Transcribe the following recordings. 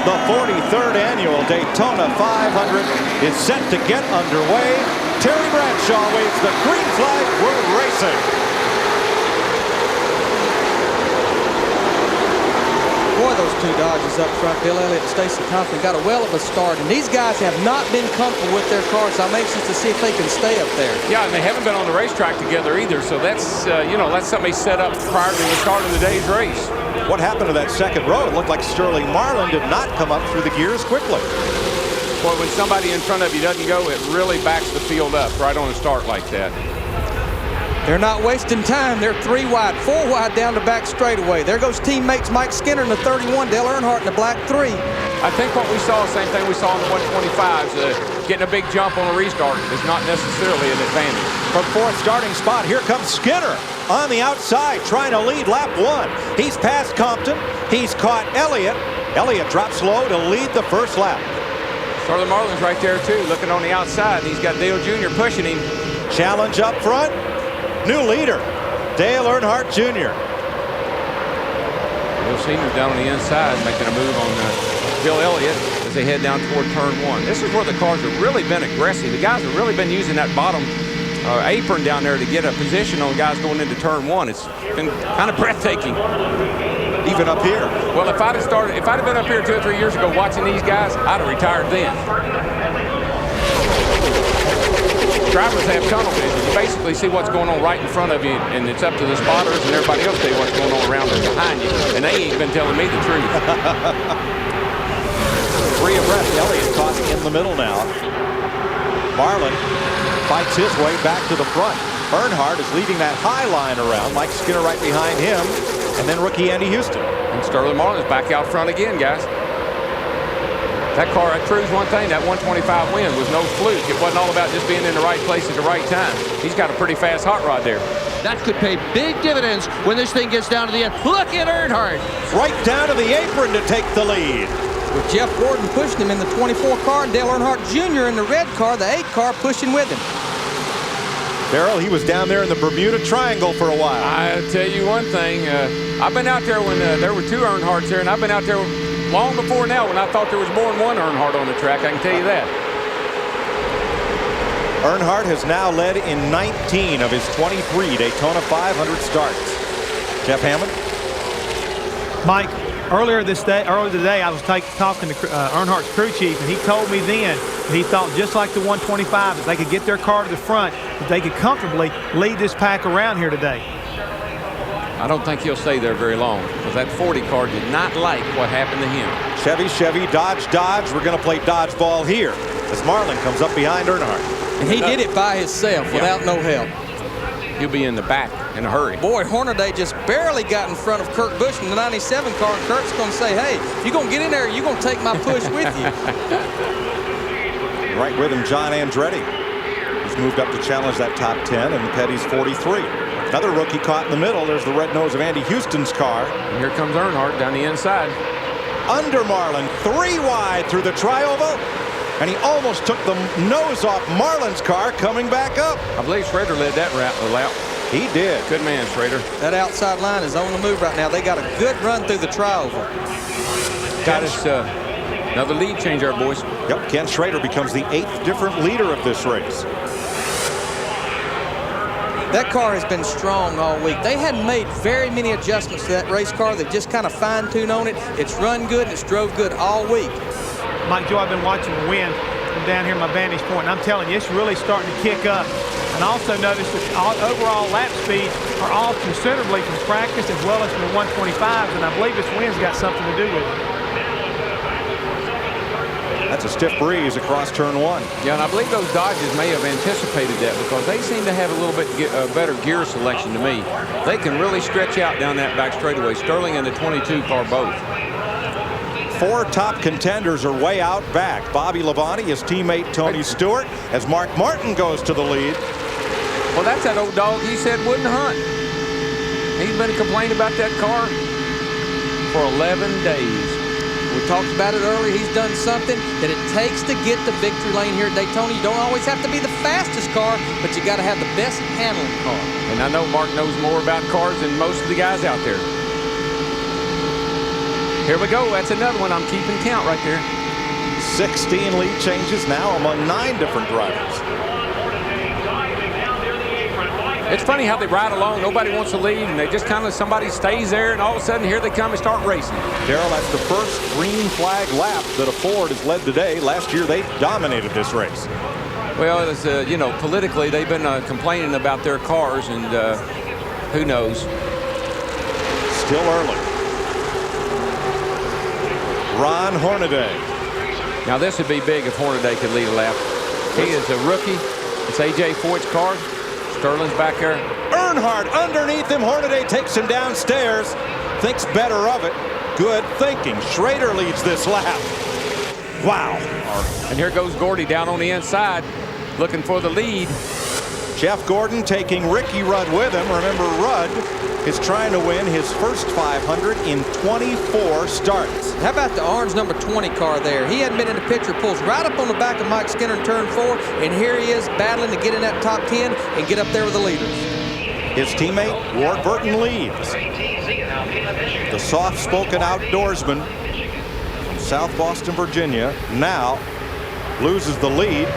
The 43rd annual Daytona 500 is set to get underway. Terry Bradshaw waves the green flag. We're racing. Boy, those two Dodges up front, Bill Elliott and Stacy Compton, got a well of a start, and these guys have not been comfortable with their cars. I'm anxious to see if they can stay up there. Yeah, and they haven't been on the racetrack together either, so that's, that's something they set up prior to the start of the day's race. What happened to that second row? It looked like Sterling Marlin did not come up through the gears quickly. Boy, when somebody in front of you doesn't go, it really backs the field up right on a start like that. They're not wasting time. They're 3 wide, 4 wide down the back straightaway. There goes teammates Mike Skinner in the 31, Dale Earnhardt in the black 3. I think what we saw, same thing we saw in the 125s, getting a big jump on a restart is not necessarily an advantage. From fourth starting spot, here comes Skinner on the outside trying to lead lap 1. He's passed Compton. He's caught Elliott. Elliott drops low to lead the first lap. Sterling Marlin's right there too, looking on the outside. He's got Dale Jr. pushing him. Challenge up front. New leader, Dale Earnhardt Jr. Bill Senior down on the inside making a move on Bill Elliott as they head down toward turn 1. This is where the cars have really been aggressive. The guys have really been using that bottom apron down there to get a position on guys going into turn 1. It's been kind of breathtaking. Even up here. Well, if I'd have been up here 2 or 3 years ago watching these guys, I'd have retired then. Drivers have tunnel vision. You basically see what's going on right in front of you, and it's up to the spotters and everybody else to tell you what's going on around and behind you. And they ain't been telling me the truth. 3 abreast. Elliott caught in the middle now. Marlin fights his way back to the front. Earnhardt is leading that high line around. Mike Skinner right behind him. And then rookie Andy Houston. And Sterling Marlin's back out front again, guys. That car, that proves one thing, that 125 win was no fluke. It wasn't all about just being in the right place at the right time. He's got a pretty fast hot rod there. That could pay big dividends when this thing gets down to the end. Look at Earnhardt. Right down to the apron to take the lead. With Jeff Gordon pushing him in the 24 car and Dale Earnhardt Jr. in the red car, the 8 car pushing with him. Darrell, he was down there in the Bermuda Triangle for a while. I'll tell you one thing. I've been out there when there were 2 Earnhardts there, and I've been out there long before now when I thought there was more than 1 Earnhardt on the track. I can tell you that. Earnhardt has now led in 19 of his 23 Daytona 500 starts. Jeff Hammond. Mike, earlier today, I was talking to Earnhardt's crew chief, and he told me then that he thought just like the 125, that they could get their car to the front, that they could comfortably lead this pack around here today. I don't think he'll stay there very long because that 40 car did not like what happened to him. Chevy, Dodge. We're going to play dodgeball here as Marlin comes up behind Earnhardt. And he did it by himself without no help. He'll be in the back in a hurry. Boy, Hornaday just barely got in front of Kurt Busch in the 97 car, and Kurt's going to say, hey, if you're going to get in there, you're going to take my push with you. Right with him, John Andretti. He's moved up to challenge that top 10, and Petty's 43. Another rookie caught in the middle. There's the red nose of Andy Houston's car. And here comes Earnhardt down the inside. Under Marlin, 3 wide through the trioval. And he almost took the nose off Marlin's car coming back up. I believe Schrader led that lap. He did. Good man, Schrader. That outside line is on the move right now. They got a good run through the trioval. Got us another lead change there, boys. Yep, Ken Schrader becomes the 8th different leader of this race. That car has been strong all week. They hadn't made very many adjustments to that race car. They just kind of fine-tuned on it. It's run good and it's drove good all week. Mike Joe, I've been watching the wind from down here at my vantage point, and I'm telling you, it's really starting to kick up. And also notice that overall lap speeds are off considerably from practice as well as from the 125s, and I believe this wind's got something to do with it. That's a stiff breeze across turn 1. Yeah, and I believe those Dodges may have anticipated that because they seem to have a little bit better gear selection to me. They can really stretch out down that back straightaway. Sterling and the 22 car both. 4 top contenders are way out back. Bobby Labonte, his teammate Tony Stewart, as Mark Martin goes to the lead. Well, that's that old dog he said wouldn't hunt. He's been complaining about that car for 11 days. We talked about it earlier. He's done something that it takes to get the victory lane here at Daytona. You don't always have to be the fastest car, but you got to have the best handling car. And I know Mark knows more about cars than most of the guys out there. Here we go. That's another one. I'm keeping count right there. 16 lead changes now among 9 different drivers. It's funny how they ride along. Nobody wants to lead, and they just kind of, somebody stays there, and all of a sudden here they come and start racing. Darrell, that's the first green flag lap that a Ford has led today. Last year they dominated this race. Well, it's, you know, politically they've been complaining about their cars, and who knows. Still early. Ron Hornaday. Now this would be big if Hornaday could lead a lap. He is a rookie. It's A.J. Foyt's car. Sterling's back there. Earnhardt underneath him. Hornaday takes him downstairs. Thinks better of it. Good thinking. Schrader leads this lap. Wow. And here goes Gordy down on the inside, looking for the lead. Jeff Gordon taking Ricky Rudd with him. Remember, Rudd is trying to win his first 500 in 24 starts. How about the orange number 20 car there? He hadn't been in the picture, pulls right up on the back of Mike Skinner in turn 4, and here he is battling to get in that top 10 and get up there with the leaders. His teammate, Ward Burton, leads. The soft-spoken outdoorsman from South Boston, Virginia, now loses the lead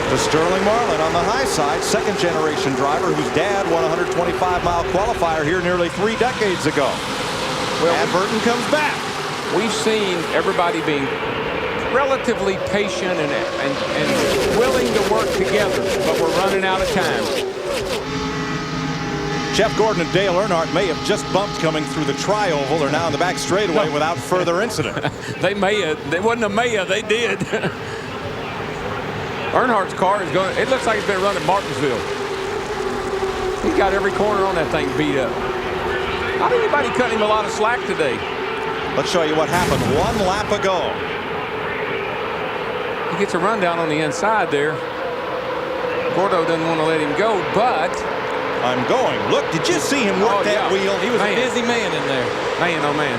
to Sterling Marlin on the high side, second-generation driver whose dad won a 125-mile qualifier here nearly 3 decades ago. Well, and Burton comes back. We've seen everybody being relatively patient and willing to work together, but we're running out of time. Jeff Gordon and Dale Earnhardt may have just bumped coming through the tri-oval. They're now in the back straightaway without further incident. They may have. They wasn't a may have. They did. Earnhardt's car is going. It looks like it's been run at Martinsville. He's got every corner on that thing beat up. Not anybody cutting him a lot of slack today. Let's show you what happened 1 lap ago. He gets a rundown on the inside there. Gordo doesn't want to let him go, but I'm going. Look, did you see him work that wheel? He was a busy man in there. Man, oh man.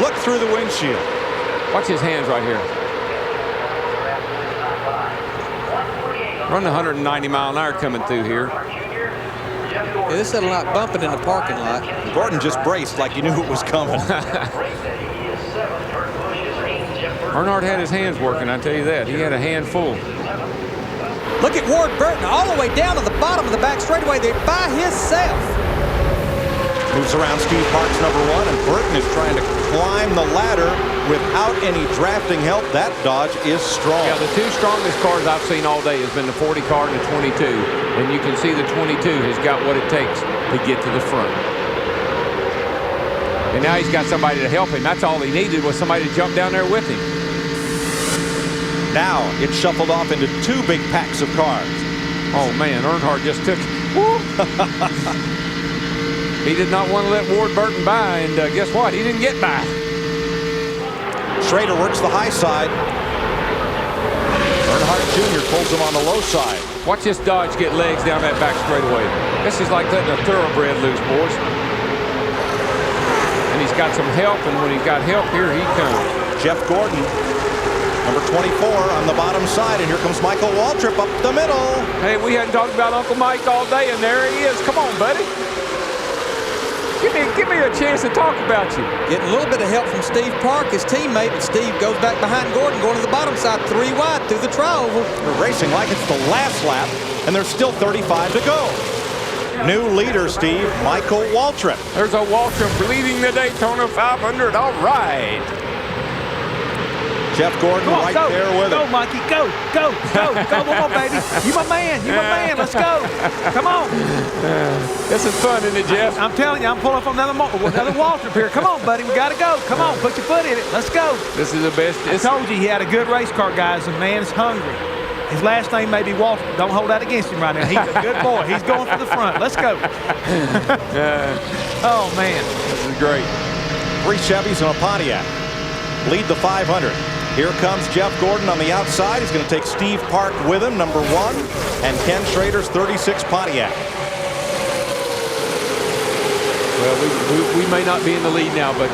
Look through the windshield. Watch his hands right here. Run 190 mile an hour coming through here. Yeah, this is a lot bumping in the parking lot. Gordon just braced like he knew it was coming. Earnhardt had his hands working, I tell you that. He had a handful. Look at Ward Burton all the way down to the bottom of the back straightaway there by himself. Moves around Steve Park's number 1, and Burton is trying to climb the ladder without any drafting help. That Dodge is strong. Yeah, the 2 strongest cars I've seen all day has been the 40 car and the 22. And you can see the 22 has got what it takes to get to the front. And now he's got somebody to help him. That's all he needed, was somebody to jump down there with him. Now it's shuffled off into 2 big packs of cars. Oh man, Earnhardt just took. He did not want to let Ward Burton by, and guess what? He didn't get by. Schrader works the high side. Earnhardt Jr. pulls him on the low side. Watch this Dodge get legs down that back straightaway. This is like letting a thoroughbred loose, boys. And he's got some help, and when he's got help, here he comes. Jeff Gordon, number 24 on the bottom side, and here comes Michael Waltrip up the middle. Hey, we hadn't talked about Uncle Mike all day, and there he is. Come on, buddy. Give me a chance to talk about you. Getting a little bit of help from Steve Park, his teammate, and Steve goes back behind Gordon, going to the bottom side, 3 wide through the tri-oval. They're racing like it's the last lap, and there's still 35 to go. New leader, Steve, Michael Waltrip. There's a Waltrip leading the Daytona 500. All right. Jeff Gordon right there with him. Go, Mikey. Go. Come on, baby. You my man. Let's go. Come on. This is fun, isn't it, Jeff? I'm telling you, I'm pulling up another Waltrip here. Come on, buddy. We got to go. Come on. Put your foot in it. Let's go. This is the best. I told you he had a good race car, guys. The man's hungry. His last name may be Waltrip. Don't hold that against him right now. He's a good boy. He's going for the front. Let's go. Oh, man. This is great. 3 Chevys and a Pontiac lead the 500. Here comes Jeff Gordon on the outside. He's going to take Steve Park with him, number 1, and Ken Schrader's 36 Pontiac. Well, we may not be in the lead now, but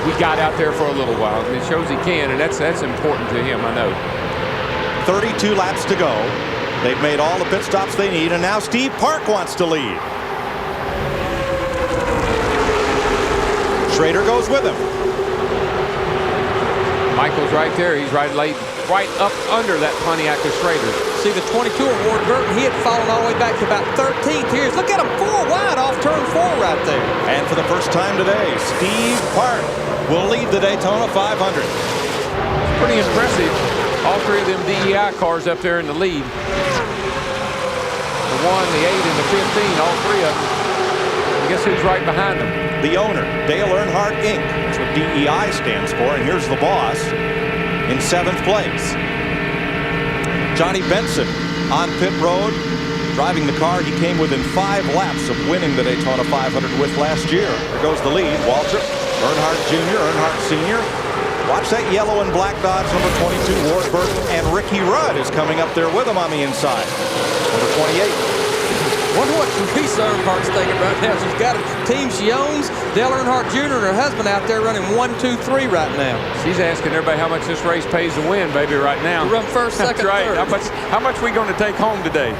we got out there for a little while. And it shows he can, and that's important to him, I know. 32 laps to go. They've made all the pit stops they need, and now Steve Park wants to lead. Schrader goes with him. Michael's right there. He's right up under that Pontiac Schrader. See the 22 of Ward Burton, he had fallen all the way back to about 13th here. Look at him, 4 wide off turn 4 right there. And for the first time today, Steve Park will lead the Daytona 500. Pretty impressive. All 3 of them DEI cars up there in the lead. The 1, the 8, and the 15, all 3 of them. And guess who's right behind them? The owner, Dale Earnhardt Inc. That's what DEI stands for. And here's the boss in 7th place. Johnny Benson on pit road, driving the car he came within 5 laps of winning the Daytona 500 with last year. There goes the lead. Waltrip, Earnhardt Jr., Earnhardt Sr. Watch that yellow and black Dodge, number 22, Ward Burton, and Ricky Rudd is coming up there with him on the inside. Number 28. Wonder what Teresa Earnhardt's thinking right now. She's got a team she owns. Dale Earnhardt Jr. and her husband out there running 1, 2, 3 right now. She's asking everybody how much this race pays to win, baby, right now. Run first, second, That's right. third. How much we going to take home today?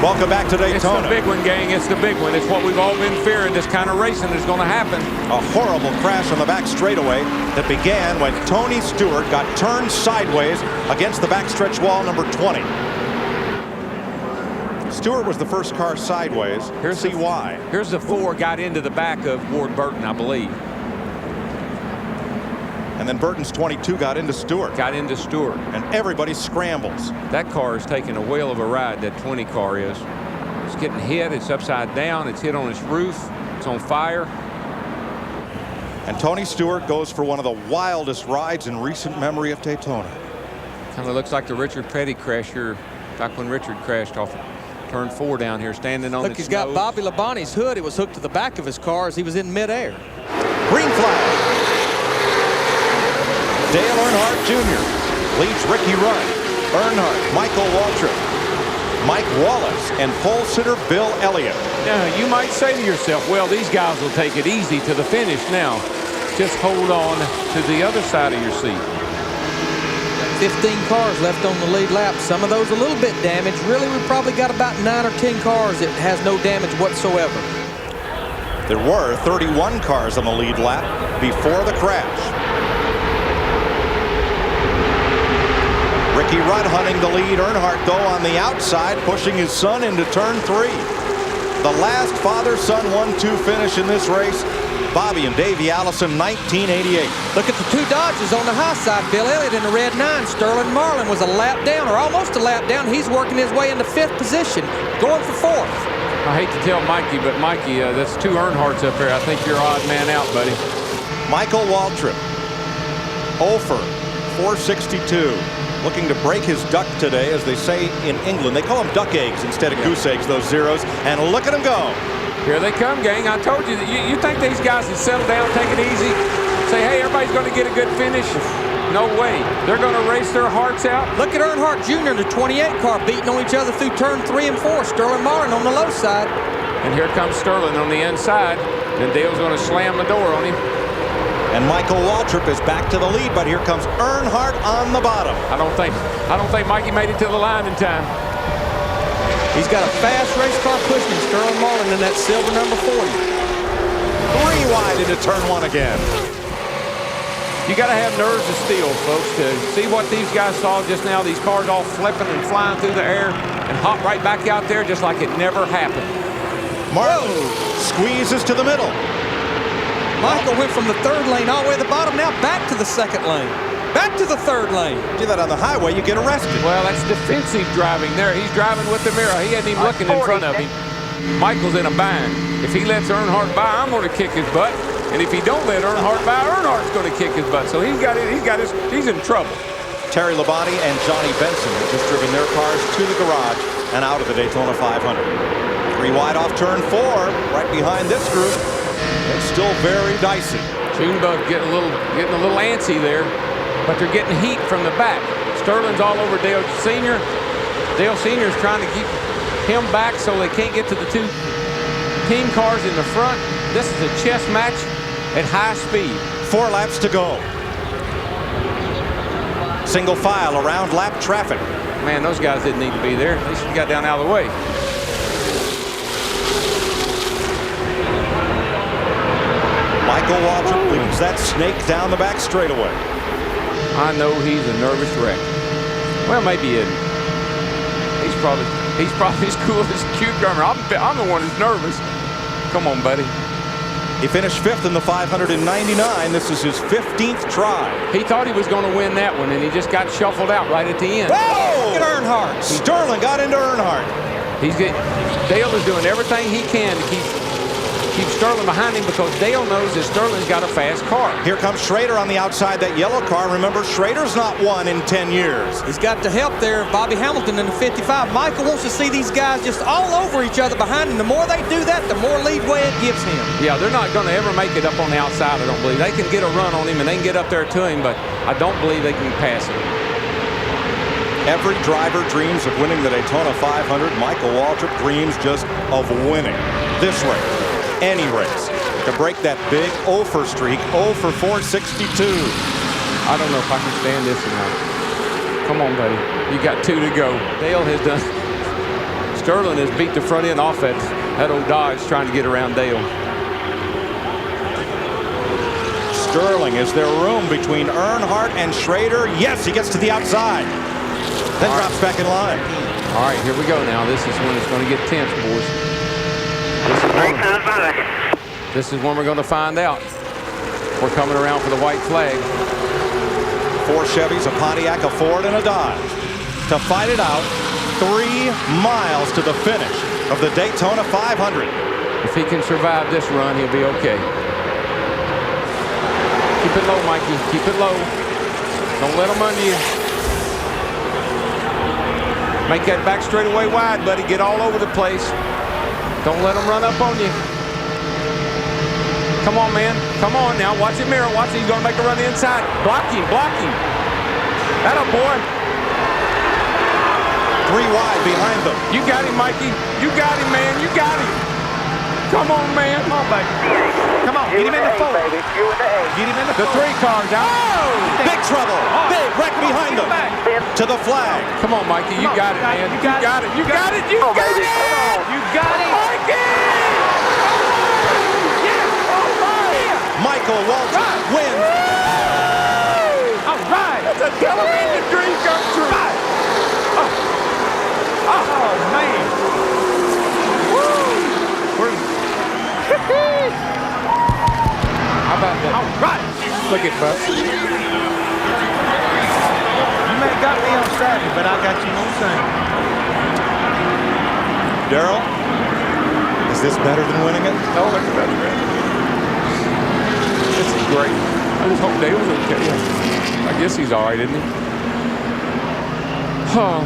Welcome back to Daytona. It's the big one, gang. It's the big one. It's what we've all been fearing. This kind of racing is going to happen. A horrible crash on the back straightaway that began when Tony Stewart got turned sideways against the backstretch wall, number 20. Stewart was the first car sideways. See why. Here's the 4 got into the back of Ward Burton, I believe. And then Burton's 22 got into Stewart. Got into Stewart. And everybody scrambles. That car is taking a whale of a ride, that 20 car is. It's getting hit. It's upside down. It's hit on its roof. It's on fire. And Tony Stewart goes for one of the wildest rides in recent memory of Daytona. Kind of looks like the Richard Petty crash here, back when Richard crashed off turn 4 down here, standing on Look, he's got Bobby Labonte's hood. It was hooked to the back of his car as he was in midair. Green flag. Dale Earnhardt Jr. leads Ricky Rudd, Earnhardt, Michael Waltrip, Mike Wallace, and pole sitter Bill Elliott. Now, you might say to yourself, well, these guys will take it easy to the finish now. Just hold on to the other side of your seat. 15 cars left on the lead lap. Some of those a little bit damaged. Really, we've probably got about 9 or 10 cars that has no damage whatsoever. There were 31 cars on the lead lap before the crash. Ricky Rudd hunting the lead. Earnhardt, though, on the outside, pushing his son into turn 3. The last father-son 1-2 finish in this race. Bobby and Davey Allison, 1988. Look at the 2 Dodges on the high side. Bill Elliott in the red 9. Sterling Marlin was a lap down, or almost a lap down. He's working his way into 5th position, going for 4th. I hate to tell Mikey, but Mikey, that's 2 Earnhardts up there. I think you're odd man out, buddy. Michael Waltrip, 0 for 462. Looking to break his duck today, as they say in England. They call them duck eggs instead of goose eggs, those zeros. And look at them go. Here they come, gang. I told you that you think these guys would settle down, take it easy, say, hey, everybody's going to get a good finish? No way. They're going to race their hearts out. Look at Earnhardt Jr. in the 28 car beating on each other through turn 3 and 4. Sterling Marlin on the low side. And here comes Sterling on the inside. And Dale's going to slam the door on him. And Michael Waltrip is back to the lead, but here comes Earnhardt on the bottom. I don't think Mikey made it to the line in time. He's got a fast race car pushing him. Sterling Marlin in that silver number 40. 3 wide into turn 1 again. You got to have nerves of steel, folks, to see what these guys saw just now. These cars all flipping and flying through the air and hop right back out there just like it never happened. Marlin squeezes to the middle. Michael went from the 3rd lane all the way to the bottom, now back to the 2nd lane. Back to the 3rd lane. Do that on the highway, you get arrested. Well, that's defensive driving there. He's driving with the mirror. He ain't even looking in front of him. Michael's in a bind. If he lets Earnhardt by, I'm going to kick his butt. And if he don't let Earnhardt by, Earnhardt's going to kick his butt. So he's in trouble. Terry Labonte and Johnny Benson have just driven their cars to the garage and out of the Daytona 500. 3 wide off turn 4, right behind this group. It's still very dicey. Junebug getting a little antsy there, but they're getting heat from the back. Sterling's all over Dale Sr. Dale Sr. is trying to keep him back so they can't get to the 2 team cars in the front. This is a chess match at high speed. 4 laps to go. Single file around lap traffic. Man, those guys didn't need to be there. They should have got down out of the way. Michael Waltrip leads that snake down the back straightaway. I know he's a nervous wreck. Well, maybe he isn't. He's probably as cool as a cucumber. I'm the one who's nervous. Come on, buddy. He finished 5th in the 599. This is his 15th try. He thought he was going to win that one, and he just got shuffled out right at the end. Whoa! Look at Earnhardt. Sterling got into Earnhardt. Dale is doing everything he can to keep Sterling behind him because Dale knows that Sterling's got a fast car. Here comes Schrader on the outside, that yellow car. Remember, Schrader's not won in 10 years. He's got the help there of Bobby Hamilton in the 55. Michael wants to see these guys just all over each other behind him. The more they do that, the more leadway it gives him. Yeah, they're not going to ever make it up on the outside, I don't believe. They can get a run on him and they can get up there to him, but I don't believe they can pass him. Every driver dreams of winning the Daytona 500. Michael Waltrip dreams just of winning this race, any race, to break that big 0 for streak, 0 for 462. I don't know if I can stand this or not. Come on, buddy. You got 2 to go. Dale has done. Sterling has beat the front end off that old Dodge trying to get around Dale. Sterling, is there room between Earnhardt and Schrader? Yes, he gets to the outside. Then drops back in line. All right, here we go now. This is when it's going to get tense, boys. This is when we're going to find out. We're coming around for the white flag. 4 Chevys, a Pontiac, a Ford, and a Dodge to fight it out 3 miles to the finish of the Daytona 500. If he can survive this run, he'll be okay. Keep it low, Mikey. Keep it low. Don't let him under you. Make that back straightaway wide, buddy. Get all over the place. Don't let him run up on you. Come on, man. Come on now. Watch the mirror. Watch it. He's going to make a run inside. Block him. Block him. Atta boy. 3 wide behind them. You got him, Mikey. You got him, man. You got him. Come on, man. Come on, baby. Come on. Get him in the 4. Get him in the 4. The 3 cars. Oh! Big trouble. Big wreck behind them. To the flag. Come on, Mikey. You got it, man. You got it. You got it. You got it. You got it. Mikey! Michael Waltrip wins. All right. That's a television dream come true. Right. Oh, man. How about that? All right. Look at Buck. You may have got me on Saturday, but I got you on Sunday. Darrell, is this better than winning it? No, it's better, man. This is great. I just hope Dale's okay. I guess he's all right, isn't he? Oh,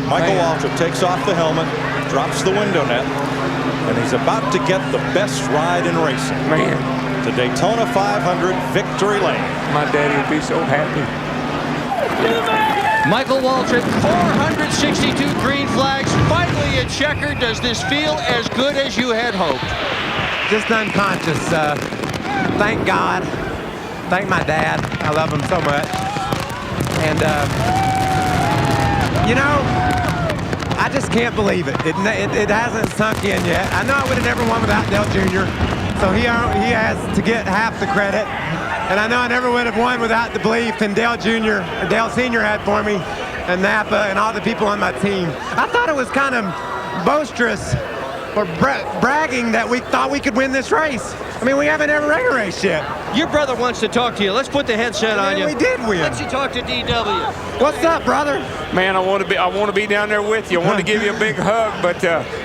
Michael man. Waltrip takes off the helmet, drops the window net, and he's about to get the best ride in racing. Man. To Daytona 500 Victory Lane. My daddy would be so happy. Michael Waltrip, 462 green flags, finally a checker. Does this feel as good as you had hoped? Just unconscious. Thank God. Thank my dad. I love him so much. And, you know, I just can't believe it. It hasn't sunk in yet. I know I would have never won without Dale Jr., so he has to get half the credit. And I know I never would have won without the belief in Dale Jr., or Dale Sr. had for me, and Napa, and all the people on my team. I thought it was kind of boisterous or bragging that we thought we could win this race. I mean, we haven't ever ran a race yet. Your brother wants to talk to you. Let's put the headset on you. We did win. Let you talk to DW. What's up, brother? Man, I want to be down there with you. I want to give you a big hug, but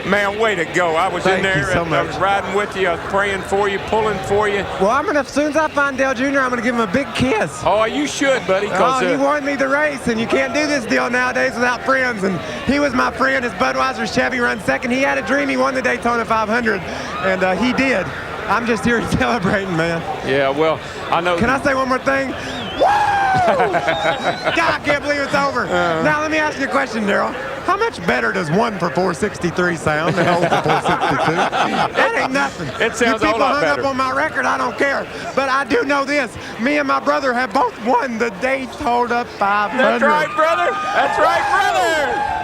man, way to go! I was Thank in there, you so and I much. was riding with you, I was praying for you, pulling for you. Well, as soon as I find Dale Jr., I'm gonna give him a big kiss. Oh, you should, buddy. Oh, he won me the race, and you can't do this deal nowadays without friends. And he was my friend. His Budweiser Chevy runs second. He had a dream. He won the Daytona 500, and he did. I'm just here celebrating, man. Yeah, well, I know. Can I say one more thing? Woo! God, I can't believe it's over. Now, let me ask you a question, Darrell. How much better does 1 for 463 sound than 0 for 462? That ain't nothing. It sounds you a people lot hung better. up on my record, I don't care. But I do know this. Me and my brother have both won the Daytona 500. That's right, brother. That's right, brother.